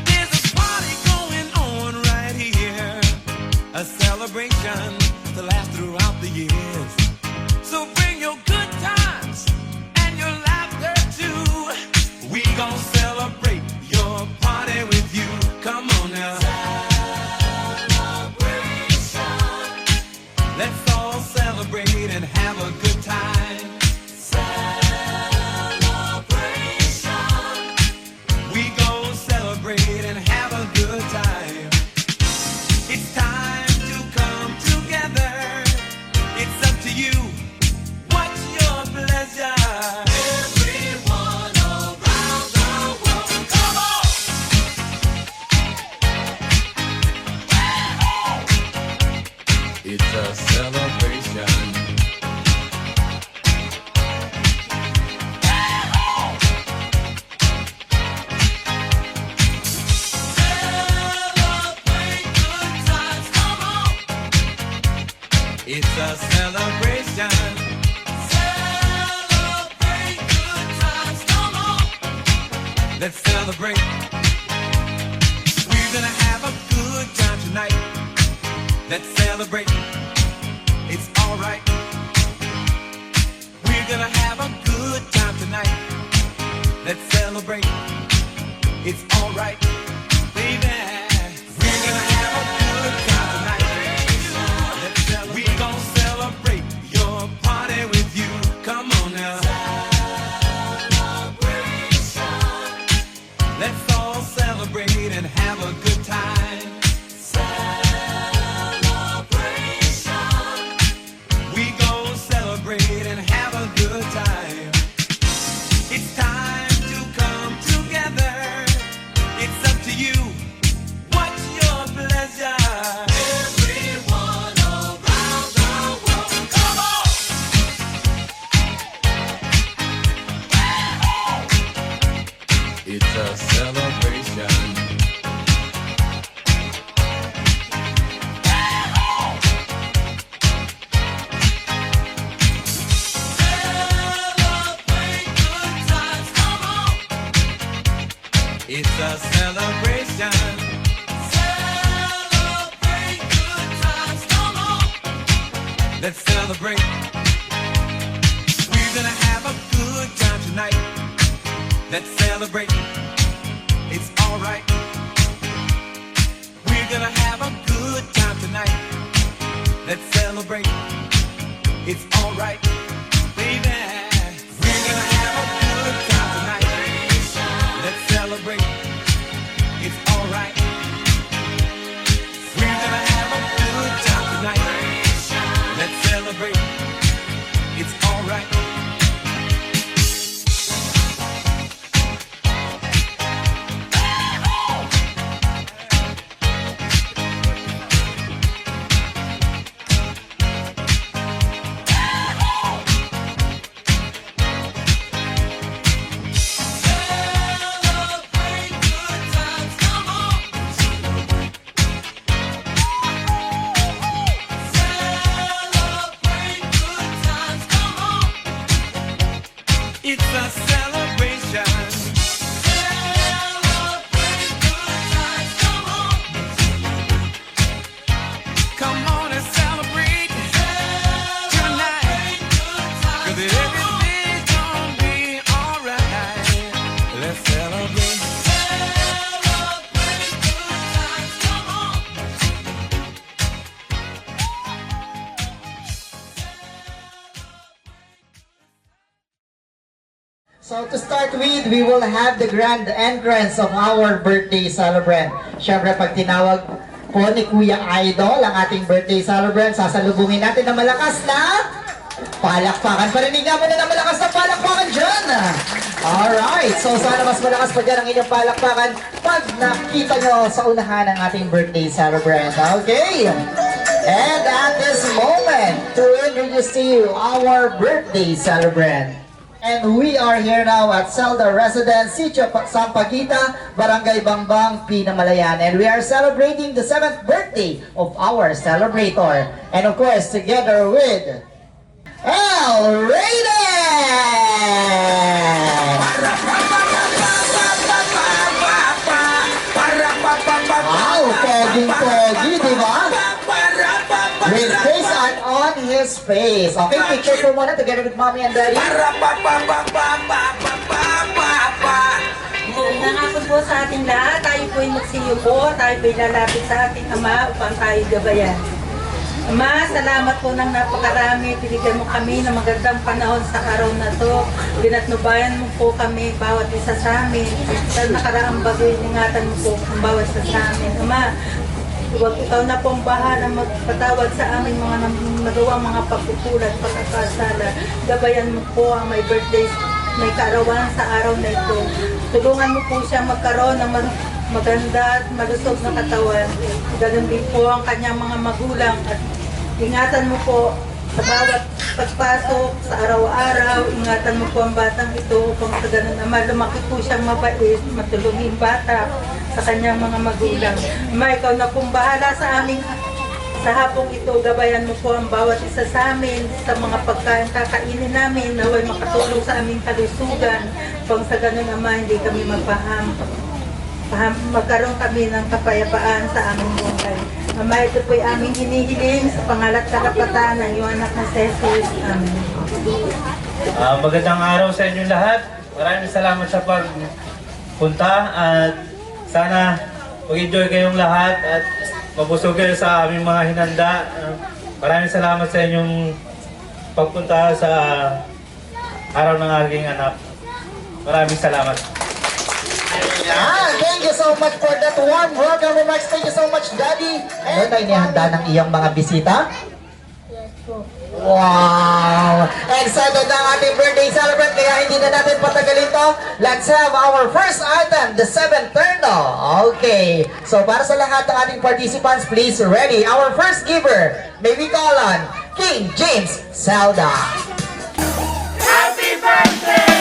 There's a party going on right here, a celebration to last throughout the years. So bring your good times and your laughter too. We gon' celebrate your party with you. Come on now. Celebration. Let's all celebrate and have a good time. Celebration. We gon' celebrate and have a good time. It's time to come together. It's up to you. What's your pleasure? Everyone around the world, come on! It's a celebration. Celebrate good times, come on! It's a celebration. Celebrate good times, come on! Let's celebrate. We're gonna have a good time tonight. Let's celebrate. It's alright. We're gonna have a good time tonight. Let's celebrate. It's alright, baby. We're gonna have a good time tonight. Let's celebrate. We gon' celebrate your party with you. Come on now. Celebration. Let's all celebrate and have a good time. Celebration. We gon' celebrate and have a good time. It's time to come together. It's up to you. What's your pleasure? Everyone around the world, come on! It's a celebration. Celebrate good times, come on! It's a celebration. Celebrate good times, come on! Let's celebrate. We're gonna have a good time tonight. Let's celebrate. It's alright. We're gonna have a good time tonight. Let's celebrate. It's alright, baby. We're gonna have a good time tonight. Let's celebrate. It's alright. We're gonna have a good time tonight. Let's celebrate. It's alright. Celebrate good times, come on! Celebrate good times, come on! It's a celebration. Celebrate good times, come on! Come on and celebrate tonight. 'Cause everything's gonna be alright. Let's celebrate. Celebrate good times, come on! So to start with, we will have the grand entrance of our birthday celebrant. Siyempre, pag tinawag po ni Kuya Idol ang ating birthday celebrant, sasalubungin natin ng malakas na palakpakan. Parinig naman na ng malakas na palakpakan dyan. Alright, so sana mas malakas pa dyan ang inyong palakpakan pag nakita nyo sa unahan ng ating birthday celebrant. Okay? And at this moment, to introduce to you our birthday celebrant. And we are here now at Zelda Residence, Sitio Sampaguita, Barangay Bangbang, Pinamalayan. And we are celebrating the 7th birthday of our celebrator. And of course, together with El Raiden! Naging pogi, di ba? With face art on his face. Okay, picture po muna together with mommy and daddy. Nangako po sa ating lahat, tayo po ay magsiyuko, tayo po ay lalapit sa ating Ama upang tayo gabayan. Ama, salamat po ng napakarami. Binigyan mo kami ng magandang panahon sa araw na to. Binatnubayan mo po kami, bawat isa sa amin. Sa nakaraang bagay, ingatan mo po ang bawat isa sa amin. Ama, huwag ikaw na pong bahala magpatawad sa aming mga nagawang mga pagkukulat, pagkakasala. Gabayan mo po ang may birthday, may kaarawan sa araw na ito. Tulungan mo po siya magkaroon ng maganda at malusog na katawan. Ganun din po ang kanyang mga magulang at ingatan mo po sa bawat pagpasok sa araw-araw. Ingatan mo po ang batang ito upang sa ganun naman lumaki po siyang mabait, matulungin bata sa kanyang mga magulang. Ama, ikaw na pong bahala sa aming sa hapong ito. Gabayan mo po ang bawat isa sa amin sa mga pagkain kakainin namin, naway makatulong sa aming kalusugan. Upang sa ganun naman hindi kami magkaroon kami ng kapayapaan sa aming buhay. Mama, ito po'y aming hinihiling sa pangalat karapatan ng iyong anak na si Jesus. Amen. Magandang araw sa inyo lahat. Maraming salamat sa pagpunta at sana mag-enjoy kayong lahat at mabusog kayo sa aming mga hinanda. Maraming salamat sa inyong pagpunta sa araw ng aking anak. Maraming salamat. Thank you so much for that warm welcome remarks. Thank you so much, Daddy. Ano na inihanda ng iyong mga bisita? Yes po. Wow! Excited na ang ating birthday celebrant, kaya hindi na natin patagalin to. Let's have our first item, the 7th turno. Okay. So para sa lahat ng ating participants, please ready. Our first giver, may we call on King James Zelda. Happy birthday!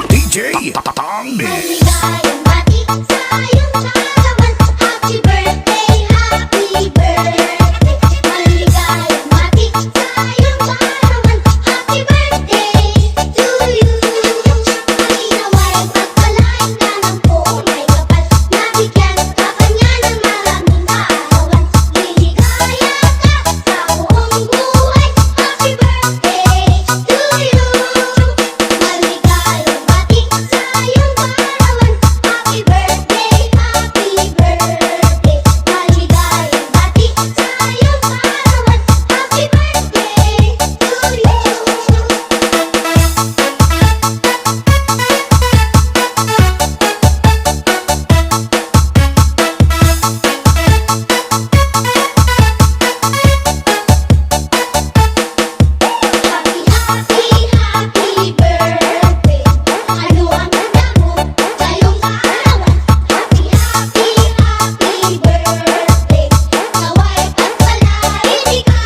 DJ Tommy. Maligayang bati sa iyong kaarawan. Happy birthday, happy birthday. Maligayang bati sa iyong kaarawan. Happy birthday to you. Malinaway pagpalain ka ng buong may kapal. Nabigyan ka pa niya ng maraming kaarawan. Liligaya ka sa buong buhay. Happy birthday to you. Maligayang bati sa iyong kaarawan. Happy birthday, happy birthday. Maligayang bati sa iyong kaarawan. Happy birthday to you. Ano ang handa mo sa iyong kaarawan? Happy birthday. Nawa'y pagpalain ikaw.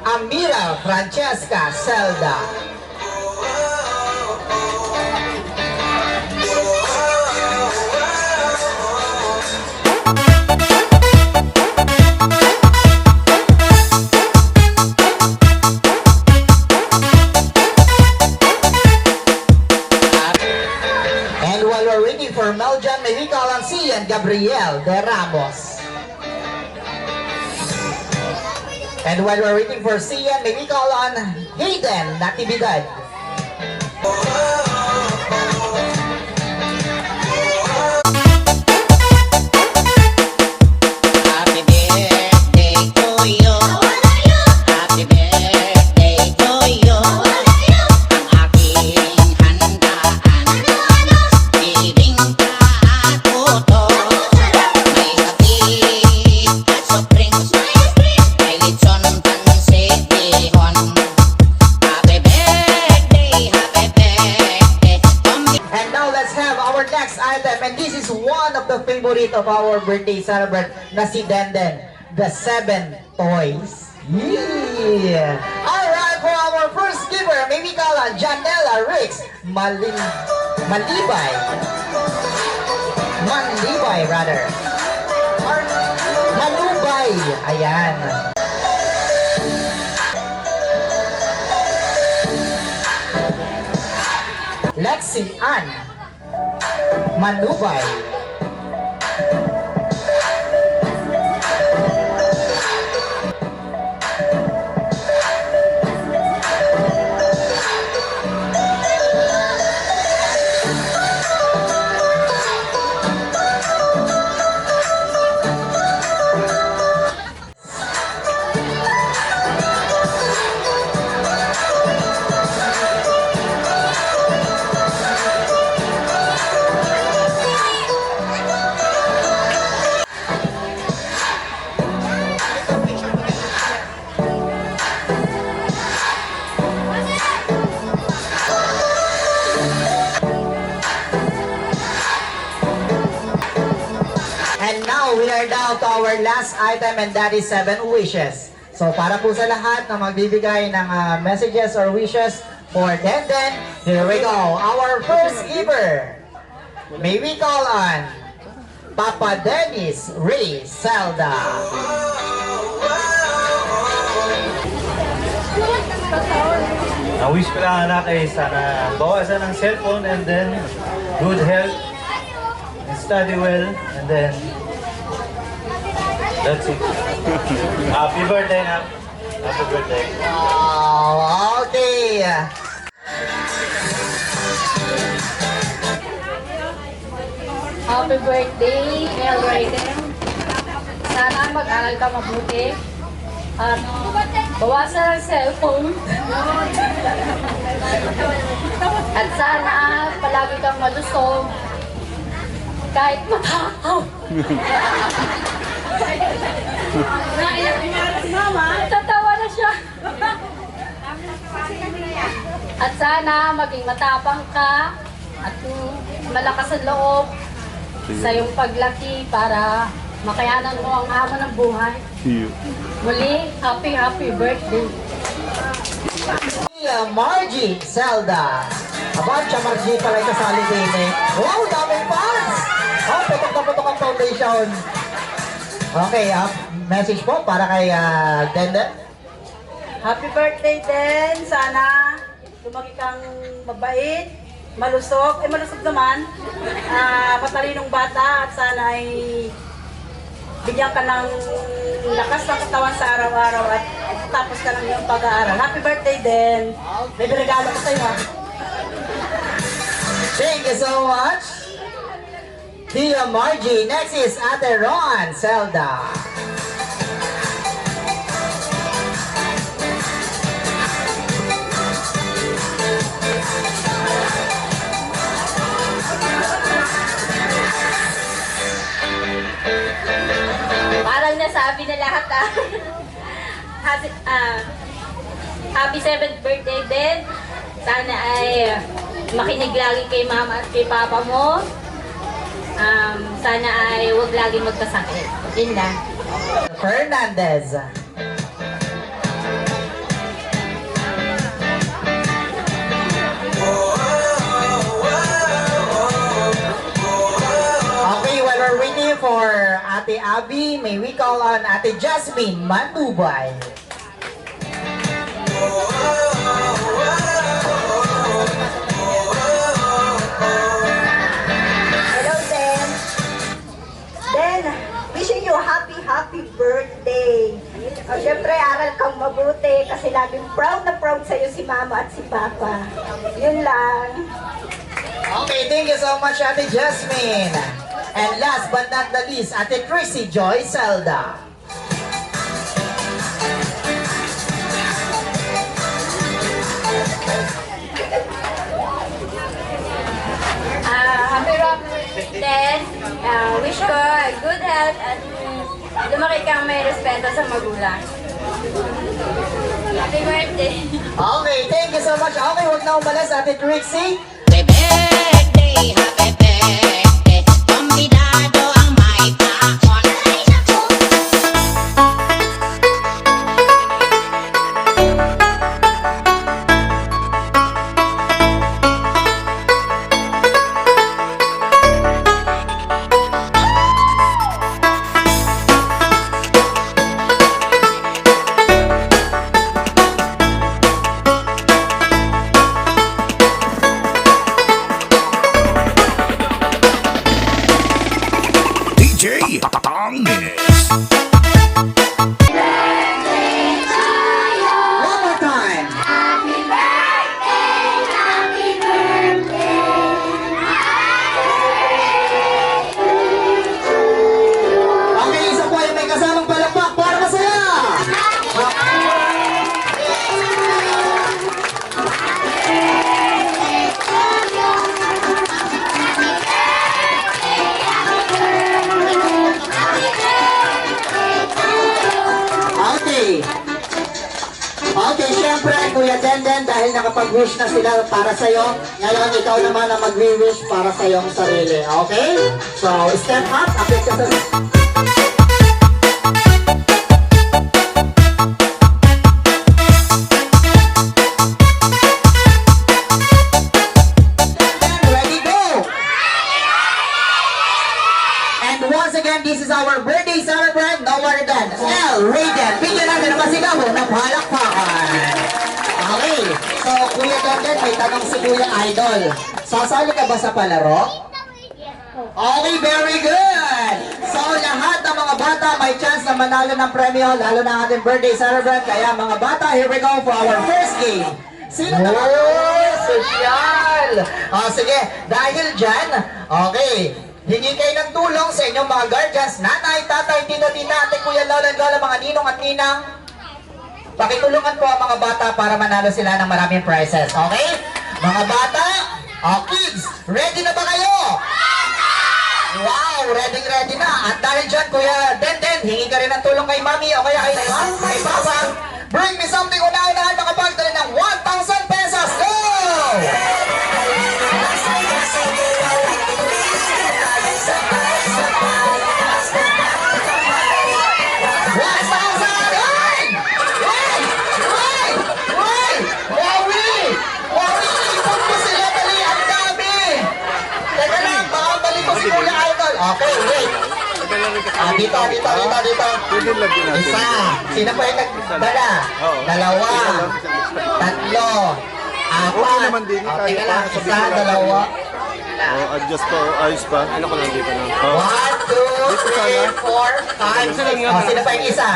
Amira Francesca Zelda. And while we're waiting for Meljan, may we call on Cian Gabriel de Ramos. And while we're waiting for Cian, may we call on Hayden Natividad. Happy birthday to you. Happy birthday to you. Ang aking handaan. Bibing ka at puto. May kape at soft drinks. May lechon pansit. of our birthday celebrant na si Denden, the 7 toys. Yeah! Alright, for our first giver, may we call on Janela Rix Malibay. Manlibay, rather. Or Malubay. Ayan. Lexi Ann Manubay. And now we are down to our last item, and that is 7 wishes. So para po sa lahat na magbibigay ng messages or wishes for Denden, here we go. Our first giver. May we call on Papa Dennis Ray Zelda. Ang wish ko lang anak ay sana bawasan ng cellphone and then good health and study well and then that's it. Happy birthday, Nak. Happy birthday. Oh, okay. Happy birthday, Mel Raiden. Sana mag-aral ka mabuti. At bawasan ang cellphone. At sana palagi kang malusog. Kahit matakaw. Tatawa na siya. At sana maging matapang ka at malakas ang loob sa iyong paglaki para makayanan mo ang hamon ng buhay. Muli, happy birthday. Margie Zelda. Aba, siya Margie pala yung kasali din eh. Wow, daming fans! Oh, putok na putok ang foundation. Okay, message po para kay Denden. Happy birthday din. Sana lumaki kang mabait, malusog. Malusog naman. Matalinong bata at sana ay bigyan ka ng lakas ng katawan sa araw-araw at tapos ka ng iyong pag-aaral. Happy birthday din. May regalo ko sa'yo ha. Thank you so much. Tia Margie. Next is Ate Ron Zelda. Parang nasabi na lahat Happy 7th birthday din. Sana ay makinig lagi kay mama at kay papa mo. Sana ay huwag lagi magkasakit. Yun lang. Fernandez. Okay, while we're waiting for Ate Abby, may we call on Ate Jasmine Manubay. Hello, Den. Den, wishing you happy birthday. Siyempre, aral kang mabuti kasi laging proud na proud sa'yo si Mama at si Papa. Yun lang. Okay, thank you so much, Ate Jasmine. And last but not the least, Ate Tracy Joy Zelda. Happy rock then. Wish ko good health at lumaki kang may respeto sa magulang. Happy birthday. Okay, thank you so much. Okay, huwag na umalas, Ate Trixie. Happy birthday, happy birthday. Kombinado ang may ready? Okay, syempre, Kuya Denden, dahil nakapag-wish na sila para sa'yo, ngayon ikaw naman ang mag-wish para sa iyong sarili. Okay? So, step up, akit ka sa... Ready, go! And once again, this is our birthday celebrant, no more than L. Raiden. Bigyan natin ang masigaw ng palakpakan. Okay, so Kuya Denden, may tanong si Kuya Idol. Sasali ka ba sa palaro? Okay, very good! So lahat ng mga bata may chance na manalo ng premyo, lalo na ang ating birthday celebrant. Kaya mga bata, here we go for our first game. Sino na? Sosyal! O sige, dahil dyan, okay, hingi kayo ng tulong sa inyong mga guardians, nanay, tatay, tito, tita, ate, kuya, lola, lola, mga ninong at ninang. Pakitulungan po ang mga bata para manalo sila ng maraming prizes, okay? Mga bata, kids, ready na ba kayo? Wow, ready na. At dahil dyan, Kuya Denden, hingi ka rin ng tulong kay Mami o kaya kay Papa. Bring me something una-unahan makapagdala ng 1,000 pesos. Go! Okay, wait. Dito. Isa. Sino pa yung nagdala? Dalawa. Tatlo. Apat. Okay naman din, Okay kaya na lang. pa, Isa, sabihin lang. dalawa. Adjust pa, ayos pa. Ano ko lang dito na? 1, 2, 3, 4, 5, 6. Sino pa yung isa?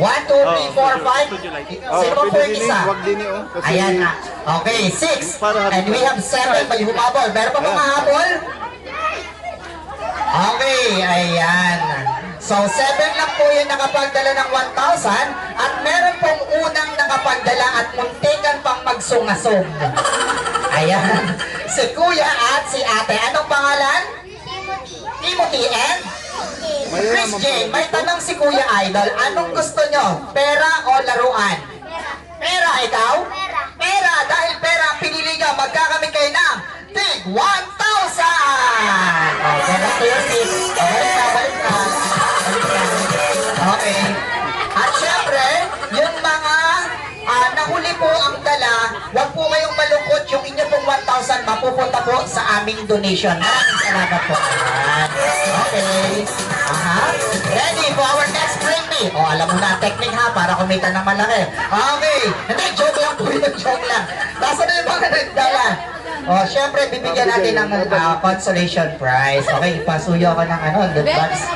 1, 2, 3, 4, 5. Sino pa po yung isa? Wag din eh, oh. Kasi Ayan na. Okay, 6. Para And we have 7. May humabol. Meron pa mga habol? Okay, ayan. So, 7 lang po yung nakapagdala ng 1,000 at meron pong unang nakapagdala at muntikan pang magsungasong. Ayan. Si Kuya at si Ate. Anong pangalan? Timothy and? Chris Jane. May tanong si Kuya Idol. Anong gusto nyo? Pera o laruan? Pera, ikaw? Pera. Dahil pera ang pinili nyo, magkakamit kayo ng tig 1,000! Okay, back to your seat. Balik na. Okay. At syempre, yung mga nahuli po ang dala, huwag po kayong malungkot, yung inyo pong 1,000 mapupunta po sa aming donation. Maraming salamat po. Okay. Ready for our next bring me. Alam mo na ang technique ha, para kumita ng malaki. Okay. Hindi, joke lang po yun, joke lang. Nasa na yung mga nagdala? Syempre, bibigyan natin ng consolation prize. Okay, pasuyo ako ng the box.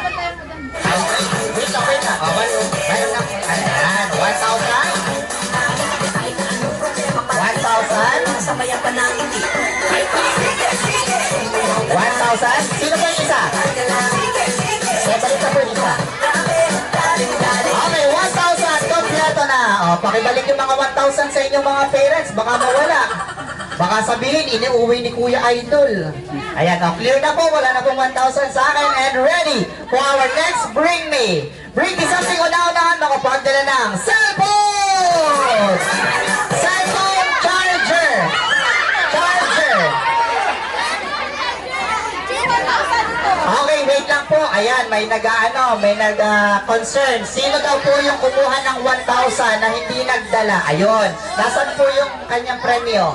Wait lang. Mayroon na. Ayan, 1,000. 1,000. Sabayan pa namin. 1,000. Sino pa yung isa? Balik na po yung isa. Okay, 1,000. Kompleto na. Pakibalik yung mga 1,000 sa inyong mga parents. Baka mawala. Baka sabihin, iniuwi ni Kuya Idol. Ayan, clear na po. Wala na pong 1,000 sa akin. And ready for our next Bring Me. Bring Me something una-unahan makapagdala ng cellphone! Cellphone charger! Okay, wait lang po. Ayan, may nag-concern. Sino daw po yung kumuha ng 1,000 na hindi nagdala? Ayun. Nasaan po yung kanyang premyo?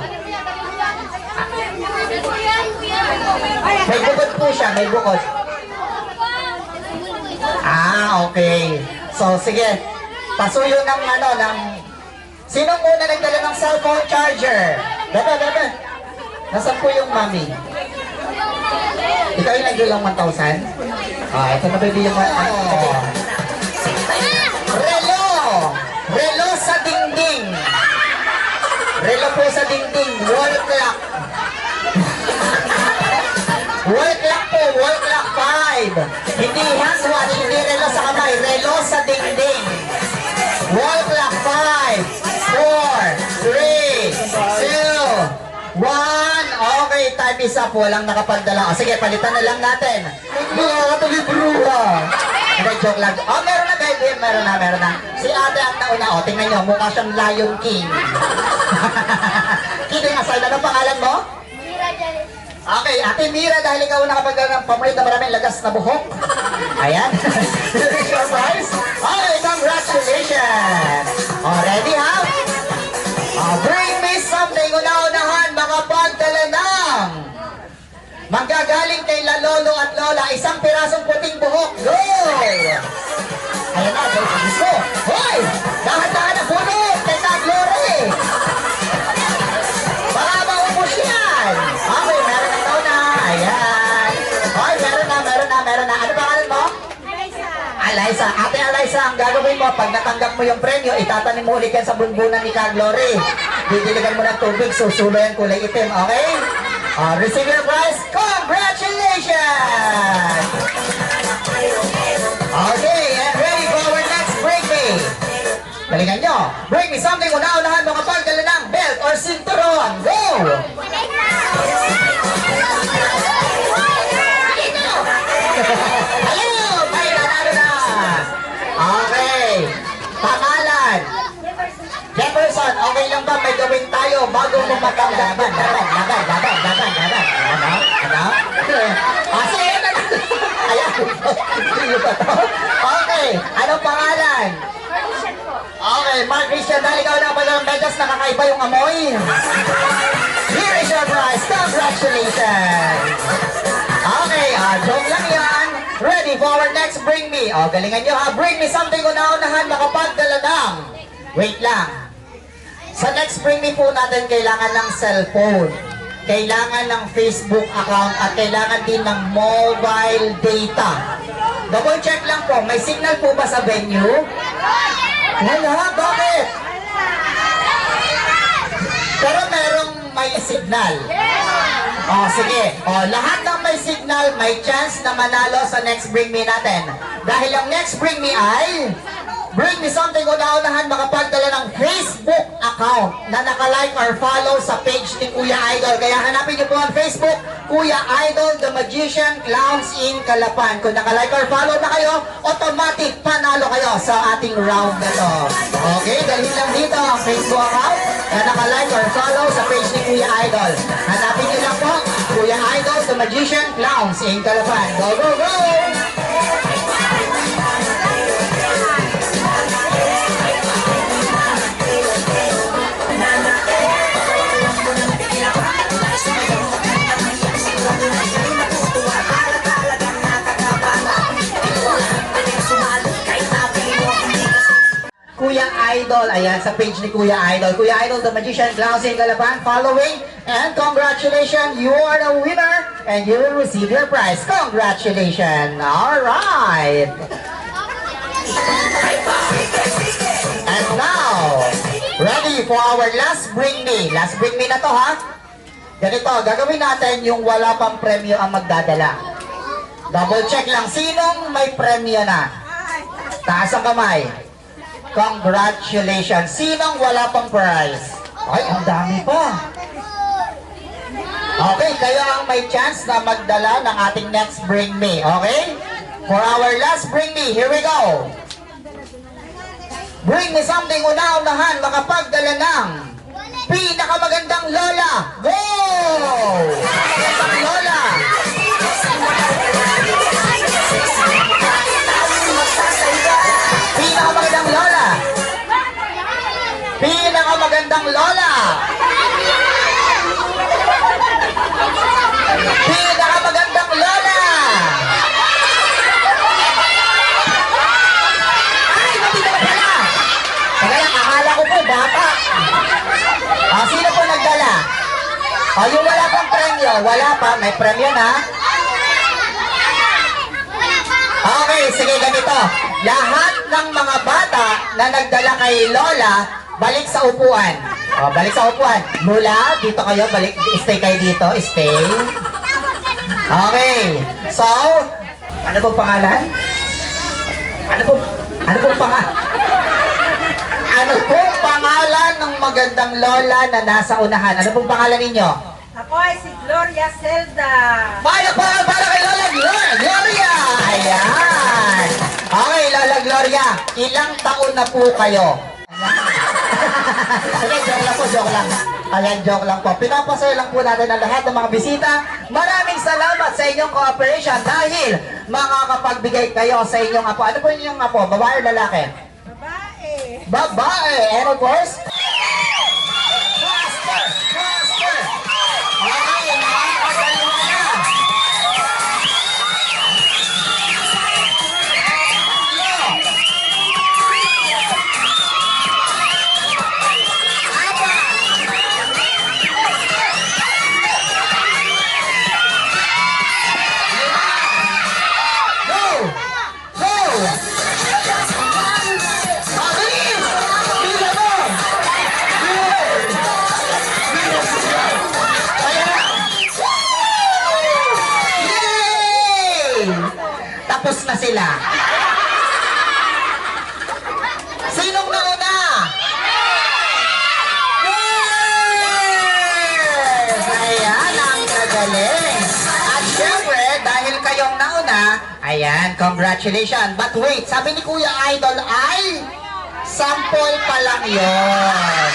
May bukod po siya, may bukod. Okay. So, sige. Pasuyo ng Sinong muna nagdala ng cellphone charger? Dada. Nasaan po yung mami? Ikaw yung nagdala ng 1,000? Ito na ba yung Relo sa dingding. Relo po sa dingding. Wall clock. Wall clock po. Wall clock 5. Hindi handwatch. Hindi relo sa kamay. Relo sa dingding. Wall clock 5, 4, 3, 2, 1. Okay, time is up. Walang nakapagdala. Sige, palitan na lang natin. Mga katulibruha. Hindi, joke lang. Meron na guys. meron na. Si ate ang nauna. O, tingnan nyo, mukha siyang Lion King. Kidding aside, ano pangalan mo? Okay, Ate Mira, dahil ikaw nakapagdala ng pamulit na maraming lagas na buhok. Ayan. Here's your prize. Okay, congratulations. Ready, ha? Bring me something. Una-unahan, makapagdala ng manggagaling kay Lolo at Lola, isang pirasong puting buhok. Go! Ayan na, gusto. Hoy! Dahan-dahan na puno! Teka, Glory! Baka maubos yan! Okay, meron na daw na. Ayan. Hoy, meron na. Ano pangalan mo? Alaysa. Ate Alaysa, ang gagawin mo, pag natanggap mo yung premyo, itatanim mo ulit yan sa bunbunan ni Ka Glory. Didiligan mo ng tubig, susulo yan kulay itim, okay? Receive your prize. Congratulations! Okay, and ready for our next break me. Galingan nyo. Bring me something. Una-unahan makapagdala ng belt or sinturon. Go! Hello! May nanalo na. Okay. Pangalan. Jefferson, okay lang ba may gawin tayo bago mo matanggap? Laban. Ano? Sige na. Ayan. Okay. Anong pangalan? Okay, Mark Christian, dahil ikaw na pala ng medas, nakakaiba yung amoy. Here is your prize. Congratulations. Okay, joke lang yan. Ready for our next Bring Me. Galingan nyo ha. Bring Me something una-unahan makapagdala ng. Wait lang. Sa next Bring Me po natin kailangan ng cellphone. Kailangan ng Facebook account at kailangan din ng mobile data. Double check lang po, may signal po ba sa venue? Wala, bakit? Pero merong may signal. Sige. Lahat ng may signal, may chance na manalo sa next Bring Me natin. Dahil ang next Bring Me ay Bring Me something una-unahan makapagdala ng Facebook account na naka-like or follow sa page ni Kuya Idol. Kaya hanapin niyo po ang Facebook, Kuya Idol, The Magician, Clowns in Calapan. Kung naka-like or follow na kayo, automatic panalo kayo sa ating round na to. Okay, dalhin lang dito ang Facebook account na naka-like or follow sa page ni Kuya Idol. Hanapin niyo lang po, Kuya Idol, The Magician, Clowns in Calapan. Go, go, go! Kuya Idol, ayan, sa page ni Kuya Idol. Kuya Idol, The Magician, Clowns in Calapan, following, and congratulations, you are the winner, and you will receive your prize. Congratulations! Alright! And now, ready for our last Bring Me. Last Bring Me na to, ha? Ganito, gagawin natin yung wala pang premyo ang magdadala. Double check lang, sinong may premyo na? Taas ang kamay. Congratulations. Sinong wala pang prize? Ay, ang dami pa. Okay, kayo ang may chance na magdala ng ating next Bring Me. Okay? For our last Bring Me, here we go. Bring me something una-unahan makapagdala ng pinakamagandang lola. Go! Pinakamagandang lola. Pinakamagandang lola. Pinakamagandang lola. Pinakamagandang lola. Ay, mati na pala. Teka lang, akala ko po bata. Sino po nagdala? Yung wala pang premyo. Wala pa, may premyo na. Okay, sige ganito. Lahat ng mga bata na nagdala kay Lola, balik sa upuan. Balik sa upuan. Mula, dito kayo, balik, stay kayo dito, stay. Okay. So, ano pong pangalan? Ano pong pangalan ng magandang Lola na nasa unahan? Ano pong pangalan ninyo? Ako ay si Gloria Zelda. Para kay Lola Gloria! Ayan! Okay, Lola Gloria, ilang taon na po kayo? Okay, joke lang po, joke lang. Ayan, joke lang po. Pinapasaya lang po natin ang lahat ng mga bisita. Maraming salamat sa inyong cooperation dahil makakapagbigay kayo sa inyong apo. Ano po inyong apo? Babae o lalaki? Babae. Babae! And of course, Master! Master! Okay, makakadalawa na. Go! Go! Mabilis! Bila mo! Bilis! Ayan na! Yay! Tapos na sila. Sinong nauna? Yes! Ayan, ang kagaling. At syempre, dahil kayong nauna, ayan, congratulations. But wait, sabi ni Kuya Idol ay sample pa lang yun.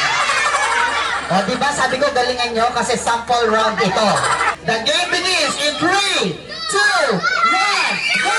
O, diba sabi ko galingan nyo kasi sample round ito. The game begins in 3, 2, 1, go!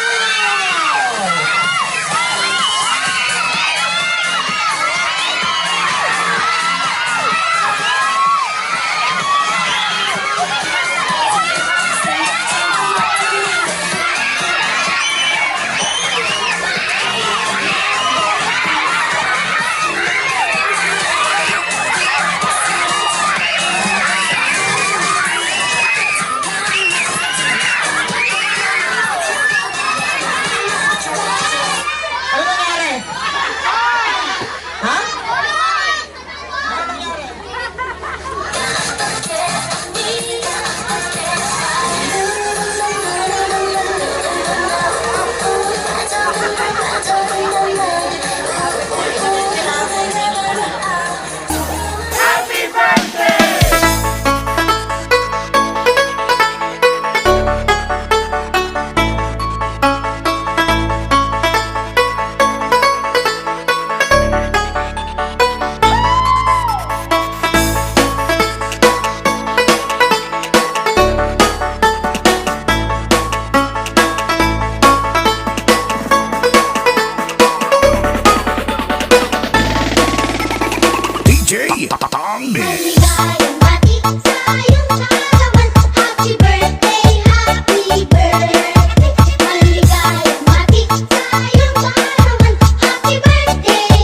Ano nangyari? Ha? Ano nangyari? DJ Tommy. Maligayang bati sa iyong kaarawan. Happy birthday, happy birthday. Maligayang bati sa iyong kaarawan. Happy birthday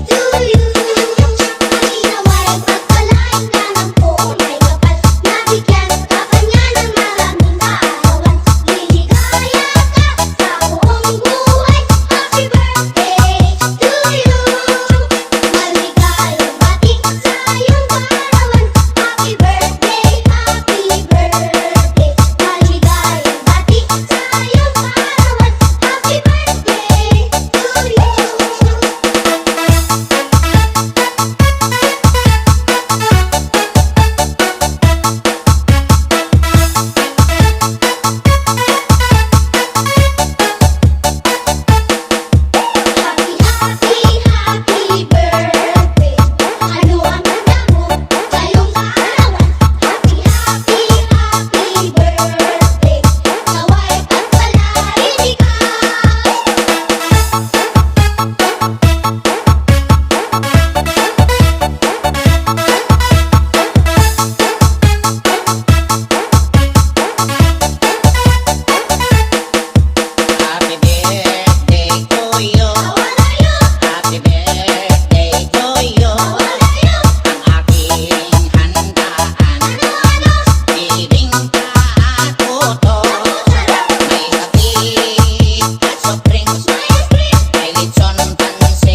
to you. Naway pagpalain ka ng buong may kapal. Nabigyan ka pa niya ng maraming kaarawan. Liligaya ka sa buong buhay. Happy birthday to you. Maligayang bati sa iyong kaarawan. Happy birthday, happy birthday. Maligayang bati sa iyong kaarawan. Happy birthday to you. Happy, happy birthday. Ano ang handa mo ngayong kaarawan? Happy, happy birthday. Naway pagpalain ikaw. Happy birthday to you. Happy birthday to you. Ang aking handaan. Bibingka at puto. May kape at soft drinks. May lechon, pansit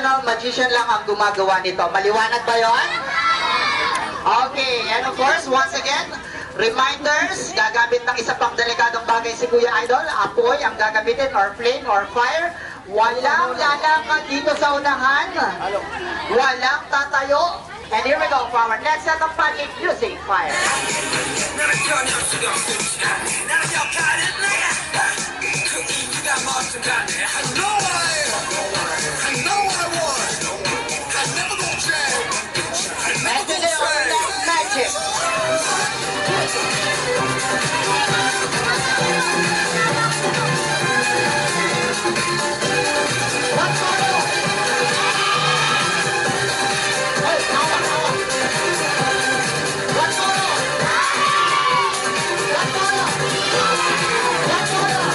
professional magician lang ang gumagawa nito. Maliwanag ba yon? Okay, and of course, once again, reminders, gagamit ng isa pang delikadong bagay si Kuya Idol. Apoy ang gagamitin, or flame, or fire. Walang lalakad dito sa unahan. Walang tatayo. And here we go for our next set of magic using fire. And today our next magic. What's going on? Hey, tawa, tawa. What's going on? What's going on? What's going on?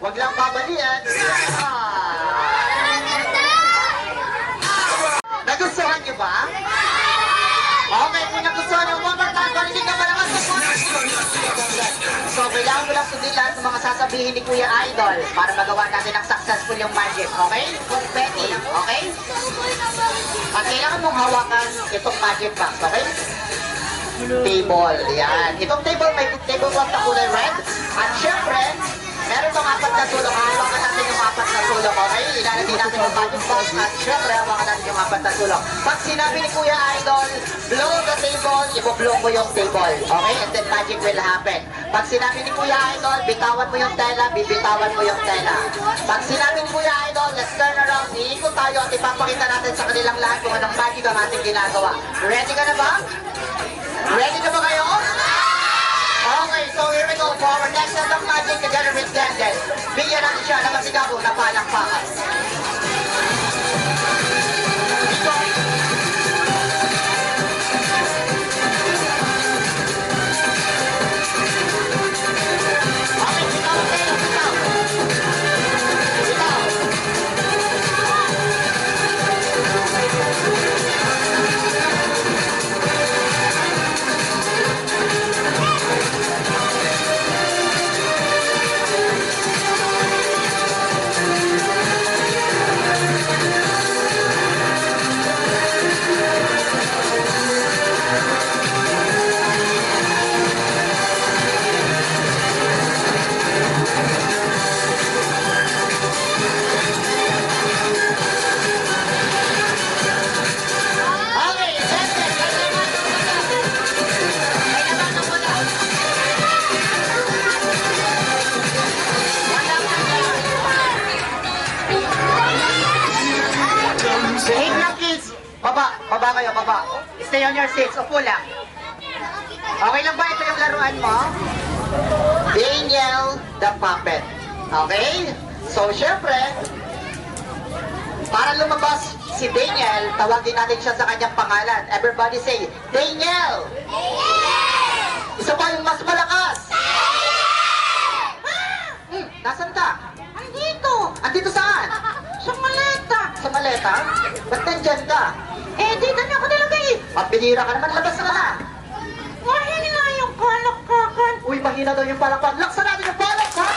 Wag lang babalian. Nagustuhan niyo ba? Okay, kung nagustuhan niyo, one more time, parinig ka ba naman sa phone? So, kailangan mo lang sundin lahat ng mga sasabihin ni Kuya Idol para magawa natin ang successful yung magic, okay? Betty, okay? At kailangan mong hawakan itong magic box, okay? Table, yan. Itong table, may tablecloth na kulay red. At syempre, meron pang 4 na sulok. Hawakan natin yung 4 na sulok, okay? Ilalagay natin yung magic box at syempre, hawakan natin yung 4 na sulok. Pag sinabi ni Kuya Idol, blow the table, iboblow mo yung table, okay? And then magic will happen. Pag sinabi ni Kuya Idol, bitawan mo yung tela, bibitawan mo yung tela. Pag sinabi ni Kuya Idol, let's turn around, iikot tayo at ipapakita natin sa kanilang lahat kung anong magic ang ating ginagawa. Ready ka na ba? Ready na ba kayo? Okay, so here we go for our next set of magic together with Denden. Bigyan natin siya ng masigabong na palakpakan. Okay, bitaw, bitaw, bitaw. Bitaw. Okay, Denden, kailangan mo muna. Kailangan mo muna. Behave lang, kids. Baba, baba kayo, baba. Stay on your seats, upo lang. Okay lang ba ito yung laruan mo? Daniel the Puppet. Okay? So, syempre, para lumabas si Daniel, tawagin natin siya sa kanyang pangalan. Everybody say, Daniel! Isa pa yung mas malakas. Nasaan ka? Andito. Andito saan? Sa maleta. Sa maleta? Ba't nandyan ka? Eh, dito na ako nilagay. Mapinira ka naman, labas ka na. Mahina yung kalakakan. Uy, mahina. Kanina daw yung palakpan. Laksan natin yung palakpan!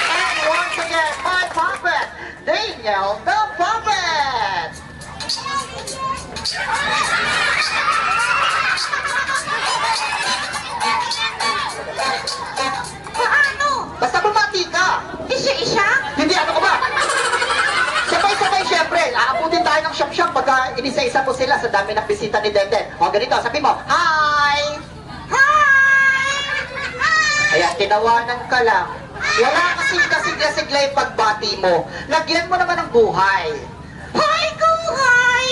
And once again, my puppet, Daniel the Puppet! Paano? Basta bumati ka! Isa-isa? Hindi, ano ka ba? Sabay-sabay, syempre. Aabutin tayo ng shop-shop pagka inisa-isa mo sila sa dami ng bisita ni Denden. O, ganito, sabi mo, Hi! Hi! Ayan, tinawanan ka lang. Wala kasing kasigla-sigla yung pagbati mo. Lagyan mo naman ng buhay. Hi, Kuhay!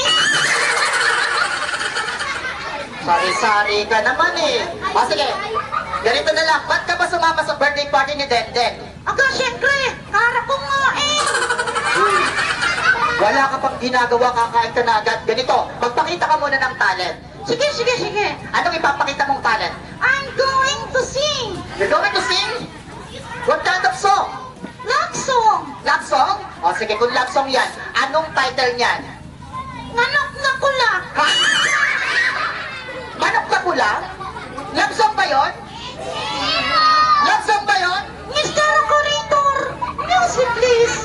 Sari-sari ka naman eh. O sige, ganito na lang. Ba't ka ba sumama sa birthday party ni Denden? Aga, syempre, harap ko nga eh. Wala ka pang ginagawa, kakain ka na agad. Ganito, magpakita ka muna ng talent. Sige, sige, sige. Anong ipapakita mong talent? I'm going to sing. You're going to sing? What kind of song? Love song. Love song? O sige, kung love song yan, anong title niyan? Manok na kula. Ha? Manok na pula? Love song ba yun? Love song ba yun? Mr. Operator, music please.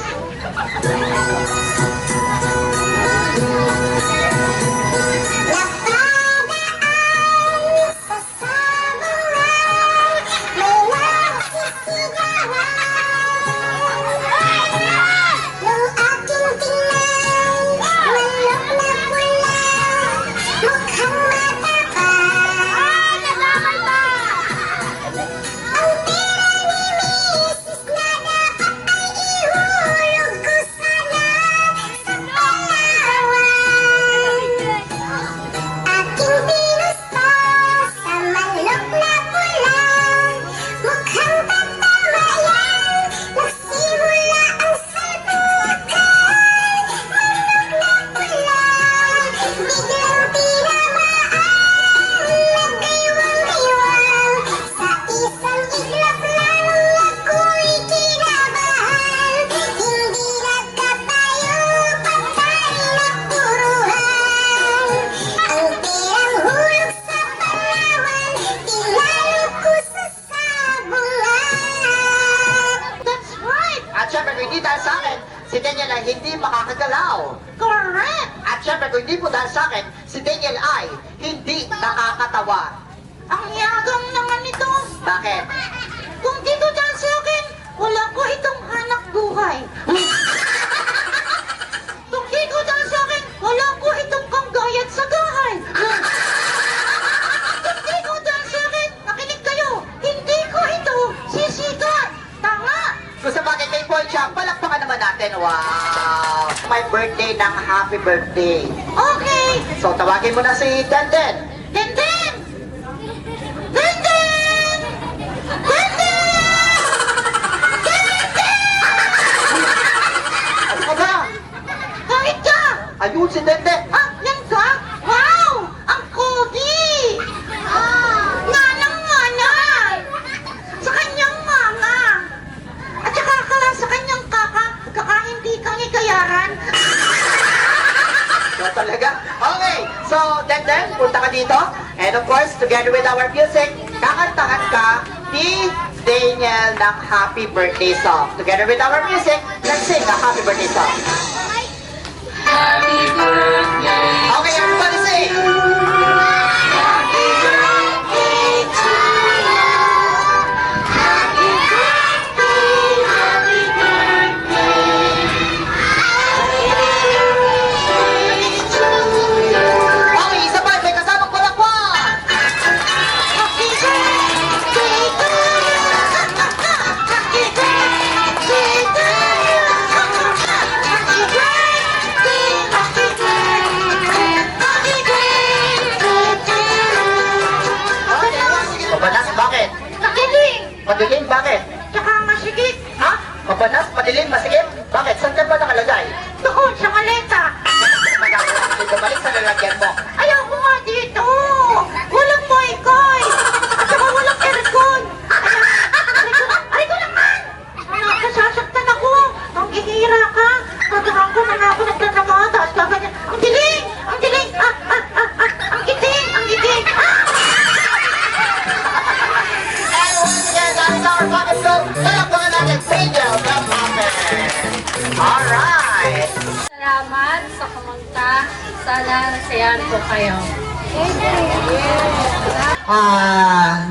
At syempre, kung hindi dahil sa akin, si Daniel ay hindi makakagalaw. Correct. At syempre, kung hindi po dahil sa akin, si Daniel ay hindi nakakatawa. Ang yagam naman nito. Bakit? Kung dito dahil sa akin, wala ko itong hanap buhay. Kung dito dahil sa akin, wala ko itong kanggayat sa gahay. Kung dito dahil sa akin, nakinig kayo, hindi ko ito sisikat. Tanga. Kung sa bagay may point siya, palakpakan naman natin. Wow! My birthday ng happy birthday. Okay. So, tawagin mo na si Denden. Denden! Denden! Denden! Ano ka ba? Kahit ka! Ayun si Denden. Ah, yan ka? Wow! Ang kogi! Nganang-ngana! Sa kanyang mama! At saka sa kanyang kakahindi kang ikayaran. So, talaga? Okay. So, Denden, punta ka dito. And of course, together with our music, kakantahan ka ni Daniel ng happy birthday song. Together with our music, let's sing a happy birthday song. Happy birthday. Okay, everybody sing! Happy birthday to you. Happy birthday, happy birthday. Happy birthday to you. Okay, isa pa, may kasamang palakpak! Happy birthday to you! Happy birthday to you! Happy birthday! Happy birthday! Happy birthday to you! Okay, sige. Mabanas, bakit? Nakiling! Madilim, bakit? Tsaka masigit! Ha? Mabanas, madilim, masikip? Bakit? Saan ka ba nakalagay? Doon sa maleta! Bumalik sa lalagyan mo. Ayaw ko nga dito! Walang boykoy! At saka walang aircon! Aray ko naman! Nasasaktan ako! Nung ihira ka, nagawang ko na ako nagtatrabaho, tapos gaganyan. Ang diling! Ang diling! Ang giting! Ang giting! And once again, is our bucket flow. Palakpakan natin, Angel Kapamper. Alright. Salamat sa kumanta. Sana nasayahan ko kayo.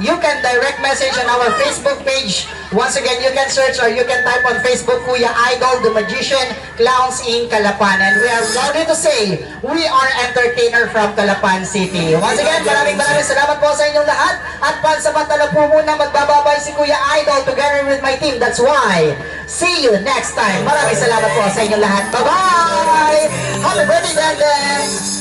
You can direct message on our Facebook page. Once again, you can search or you can type on Facebook, Kuya Idol, The Magician, Clowns in Calapan. And we are proud to say, we are entertainer from Calapan City. Once again, maraming salamat po sa inyong lahat. At pansamantala po muna magbababay si Kuya Idol together with my team. That's why. See you next time. Maraming salamat po sa inyong lahat. Bye-bye! Happy birthday, Brandon!